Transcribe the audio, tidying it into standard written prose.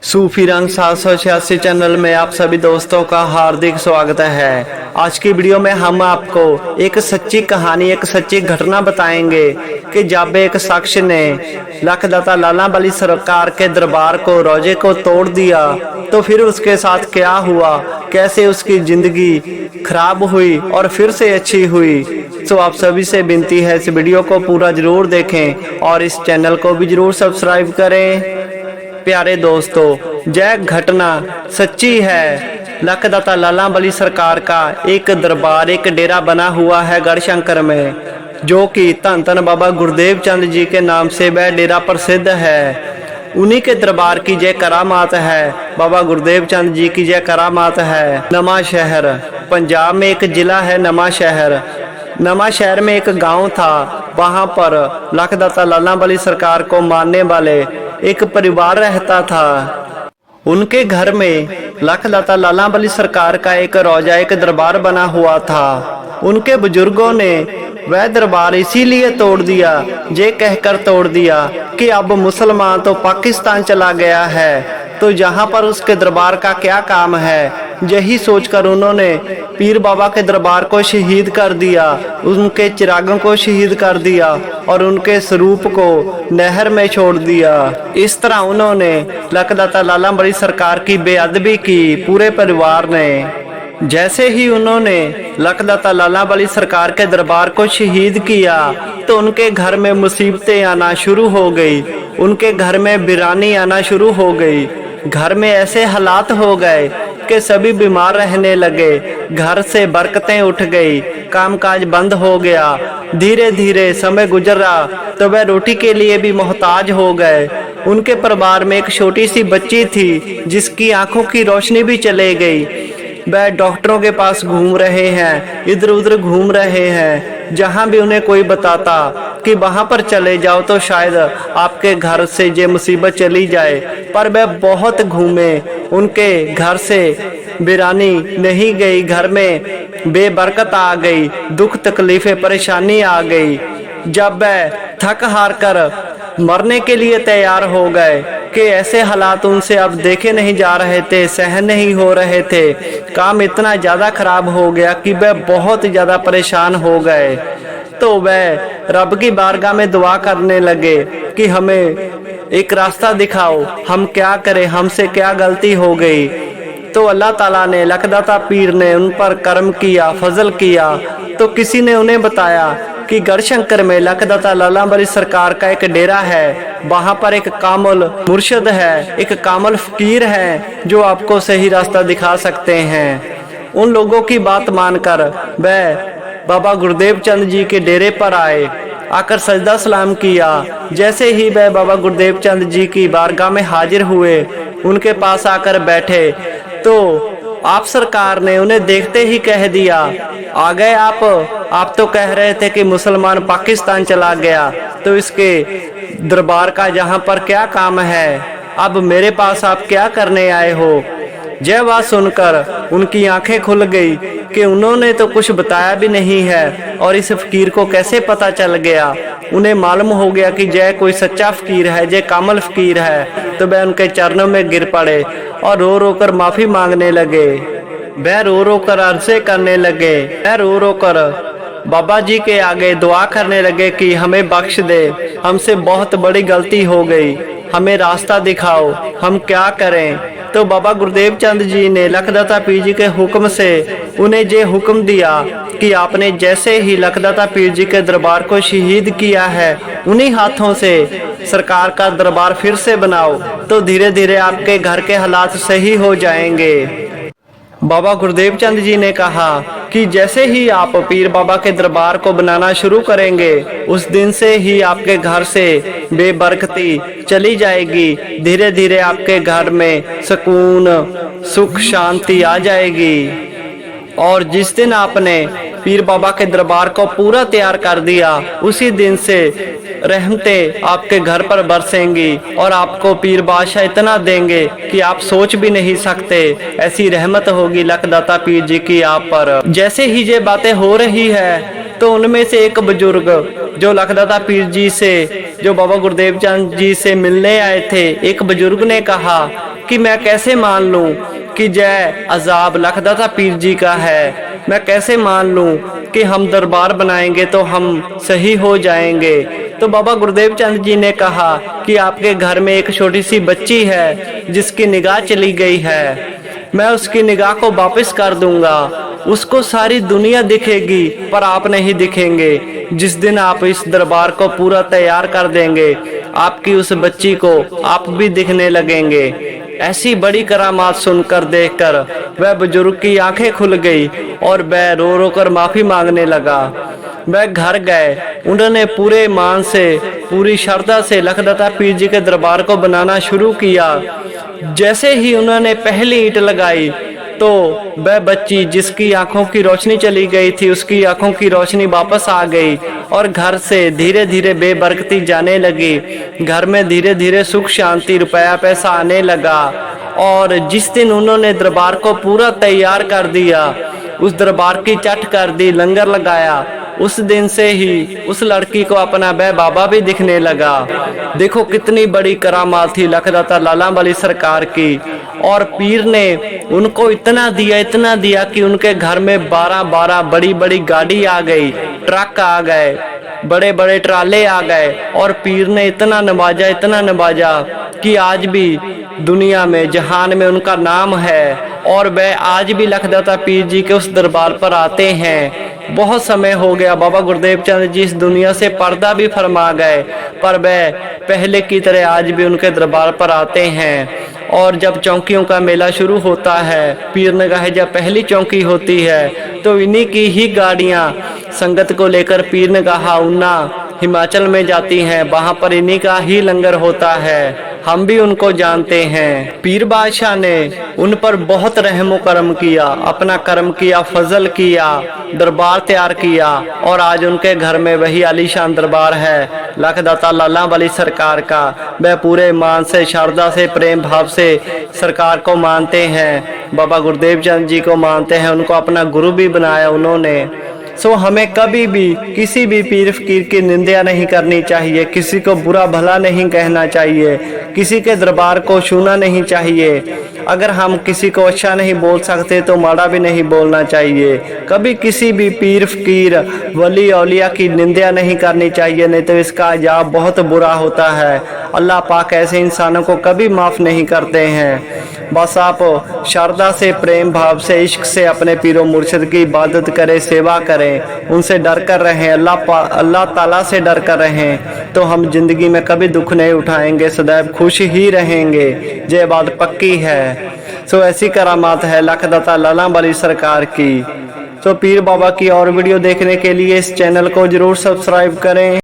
सूफी रंग 786 चैनल में आप सभी दोस्तों का हार्दिक स्वागत है। आज की वीडियो में हम आपको एक सच्ची कहानी, एक सच्ची घटना बताएंगे कि जब एक शख्स ने लखदाता लाला बली सरकार के दरबार को, रोजे को तोड़ दिया तो फिर उसके साथ क्या हुआ, कैसे उसकी जिंदगी खराब हुई और फिर से अच्छी हुई। तो आप सभी से विनती है इस वीडियो को पूरा जरूर देखें और इस चैनल को भी जरूर सब्सक्राइब करें। प्यारे दोस्तों, यह घटना सच्ची है। लखदाता लाला बली सरकार का एक दरबार, एक डेरा बना हुआ है गढ़शंकर में, जो कि धन धन बाबा गुरुदेव चंद जी के नाम से वह डेरा प्रसिद्ध है। उन्हीं के दरबार की जय करामात है, बाबा गुरुदेव चंद जी की जय करामात है। नमा शहर पंजाब में एक जिला है नमा शहर। नमा शहर में एक गांव था, वहां पर लखदाता लाला बली सरकार को मानने वाले एक परिवार रहता था। उनके घर में लखदाता लाला बली सरकार का एक रोजा, एक दरबार बना हुआ था। उनके बुजुर्गों ने वह दरबार इसीलिए तोड़ दिया, ये कहकर तोड़ दिया कि अब मुसलमान तो पाकिस्तान चला गया है, तो यहाँ पर उसके दरबार का क्या काम है। यही सोचकर उन्होंने पीर बाबा के दरबार को शहीद कर दिया, उनके चिरागों को शहीद कर दिया और उनके स्वरूप को नहर में छोड़ दिया। इस तरह उन्होंने लखदाता लाला बली सरकार की बेअदबी की पूरे परिवार ने। जैसे ही उन्होंने लखदाता लाला बली सरकार के दरबार को शहीद किया तो उनके घर में मुसीबतें आना शुरू हो गई, उनके घर में वीरानी आना शुरू हो गई। घर में ऐसे हालात हो गए कि सभी बीमार रहने लगे, घर से बरकतें उठ गई, कामकाज बंद हो गया। धीरे धीरे समय गुजरा तो वह रोटी के लिए भी मोहताज हो गए। उनके परिवार में एक छोटी सी बच्ची थी जिसकी आंखों की रोशनी भी चले गई। वह डॉक्टरों के पास घूम रहे हैं, इधर उधर घूम रहे हैं। जहां भी उन्हें कोई बताता कि वहां पर चले जाओ तो शायद आपके घर से ये मुसीबत चली जाए, पर वह बहुत घूमे, उनके घर से वीरानी नहीं गई, घर में बेबरकत आ गई, दुख तकलीफें परेशानी आ गई। जब वह थक हार कर मरने के लिए तैयार हो गए कि ऐसे हालात उनसे अब देखे नहीं जा रहे थे, सहन नहीं हो रहे थे, काम इतना ज़्यादा खराब हो गया कि वह बहुत ज़्यादा परेशान हो गए। तो वह रब की बारगाह में दुआ करने लगे कि हमें एक रास्ता दिखाओ, हम क्या करें, हमसे क्या गलती हो गई। तो अल्लाह ताला ने, लखदाता पीर ने उन पर करम किया, फजल किया। तो किसी ने उन्हें बताया कि गढ़शंकर में लखदाता लाला बली सरकार का एक डेरा है, वहां पर एक कामुल मुर्शिद है, एक कामुल फकीर है जो आपको सही रास्ता दिखा सकते हैं। उन लोगों की बात मानकर वह बाबा गुरुदेव चंद जी के डेरे पर आए, आकर सजदा सलाम किया। जैसे ही वह बाबा गुरुदेव चंद जी की बारगाह में हाजिर हुए, उनके पास आकर बैठे तो आप सरकार ने उन्हें देखते ही कह दिया, आ गए आप तो कह रहे थे कि मुसलमान पाकिस्तान चला गया, तो इसके दरबार का यहाँ पर क्या काम है, अब मेरे पास आप क्या करने आए हो। यह बात सुनकर उनकी आंखें खुल गई कि उन्होंने तो कुछ बताया भी नहीं है और इस फकीर को कैसे पता चल गया। उन्हें मालूम हो गया कि जय कोई सच्चा फकीर है, जय कामल फकीर है। तो वह उनके चरणों में गिर पड़े और रो रो कर माफी मांगने लगे। वह रो रो कर अर्ज़े करने लगे, वह रो रो कर बाबा जी के आगे दुआ करने लगे कि हमें बख्श दे, हमसे बहुत बड़ी गलती हो गई, हमें रास्ता दिखाओ, हम क्या करें। तो बाबा गुरुदेव चंद जी ने लखदाता पीर जी के हुक्म से उन्हें ये हुक्म दिया कि आपने जैसे ही लखदाता पीर जी के दरबार को शहीद किया है, उन्हीं हाथों से सरकार का दरबार फिर से बनाओ, तो धीरे धीरे आपके घर के हालात सही हो जाएंगे। बाबा गुरुदेव चंद जी ने कहा कि जैसे ही आप पीर बाबा के दरबार को बनाना शुरू करेंगे, उस दिन से ही आपके घर से बेबरकती चली जाएगी, धीरे धीरे आपके घर में सुकून, सुख, शांति आ जाएगी। और जिस दिन आपने पीर बाबा के दरबार को पूरा तैयार कर दिया, उसी दिन से रहमतें आपके घर पर बरसेंगी और आपको पीर बादशाह इतना देंगे कि आप सोच भी नहीं सकते। ऐसी रहमत होगी लखदाता पीर जी की आप पर। जैसे ही ये बातें हो रही है तो उनमें से एक बुजुर्ग जो लखदाता पीर जी से, जो बाबा गुरुदेव चंद जी से मिलने आए थे, एक बुजुर्ग ने कहा कि मैं कैसे मान लूं कि जय अजाब लखदाता पीर जी का है। मैं कैसे मान लूं कि हम दरबार बनाएंगे तो हम सही हो जाएंगे। तो बाबा गुरुदेव चंद जी ने कहा कि आपके घर में एक छोटी सी बच्ची है जिसकी निगाह चली गई है, मैं उसकी निगाह को वापस कर दूंगा। उसको सारी दुनिया दिखेगी पर आप नहीं दिखेंगे। जिस दिन आप इस दरबार को पूरा तैयार कर देंगे, आपकी उस बच्ची को आप भी दिखने लगेंगे। ऐसी बड़ी करामात सुनकर देखकर वह बुजुर्ग की आंखें खुल गई और वह रो रो कर माफी मांगने लगा। वह घर गए, उन्होंने पूरे ईमान से पूरी श्रद्धा से लखदाता पीर जी के दरबार को बनाना शुरू किया। जैसे ही उन्होंने पहली ईंट लगाई तो वह बच्ची जिसकी आंखों की रोशनी चली गई थी, उसकी आंखों की रोशनी वापस आ गई और घर से धीरे धीरे बेबरकती जाने लगी। घर में धीरे धीरे सुख शांति रुपया पैसा आने लगा। और जिस दिन उन्होंने दरबार को पूरा तैयार कर दिया, उस दरबार की चट कर दी, लंगर लगाया, उस दिन से ही उस लड़की को अपना वह बाबा भी दिखने लगा। देखो कितनी बड़ी करामात थी लखदाता लाला वाली सरकार की। और पीर ने उनको इतना दिया कि उनके घर में 12 बड़ी बड़ी गाड़ी आ गई, ट्रक आ गए, बड़े बड़े ट्राले आ गए। और पीर ने इतना नवाजा कि आज भी दुनिया में जहान में उनका नाम है। और वह आज भी लखदाता पीर जी के उस दरबार पर आते हैं। बहुत समय हो गया, बाबा गुरुदेव चंद जी इस दुनिया से पर्दा भी फरमा गए, पर वह पहले की तरह आज भी उनके दरबार पर आते हैं। और जब चौकियों का मेला शुरू होता है, पीर निगाह जब पहली चौकी होती है, तो इन्हीं की ही गाड़ियां संगत को लेकर पीर निगाह उन्ना हिमाचल में जाती हैं। वहां पर इन्हीं का ही लंगर होता है। हम भी उनको जानते हैं। पीर बादशाह ने उन पर बहुत रहमो करम किया, अपना कर्म किया, फजल किया, दरबार तैयार किया। और आज उनके घर में वही आलीशान दरबार है लखदाता लाला वाली सरकार का। वह पूरे ईमान से, श्रद्धा से, प्रेम भाव से सरकार को मानते हैं, बाबा गुरुदेव चंद जी को मानते हैं। उनको अपना गुरु भी बनाया उन्होंने। सो हमें कभी भी किसी भी पीर फकीर की निंदा नहीं करनी चाहिए, किसी को बुरा भला नहीं कहना चाहिए, किसी के दरबार को छूना नहीं चाहिए। अगर हम किसी को अच्छा नहीं बोल सकते तो माड़ा भी नहीं बोलना चाहिए। कभी किसी भी पीर फकीर वली औलिया की निंदा नहीं करनी चाहिए, नहीं तो इसका अजाब बहुत बुरा होता है। अल्लाह पाक ऐसे इंसानों को कभी माफ़ नहीं करते हैं। बस आप श्रद्धा से, प्रेम भाव से, इश्क से अपने पीरों मुर्शिद की इबादत करें, सेवा करें, उनसे डर कर रहें, अल्लाह ताला से डर कर रहें, तो हम जिंदगी में कभी दुख नहीं उठाएंगे, सदैव खुश ही रहेंगे। ये बात पक्की है। सो ऐसी करामात है लखदाता लाला वाली सरकार की। तो पीर बाबा की और वीडियो देखने के लिए इस चैनल को जरूर सब्सक्राइब करें।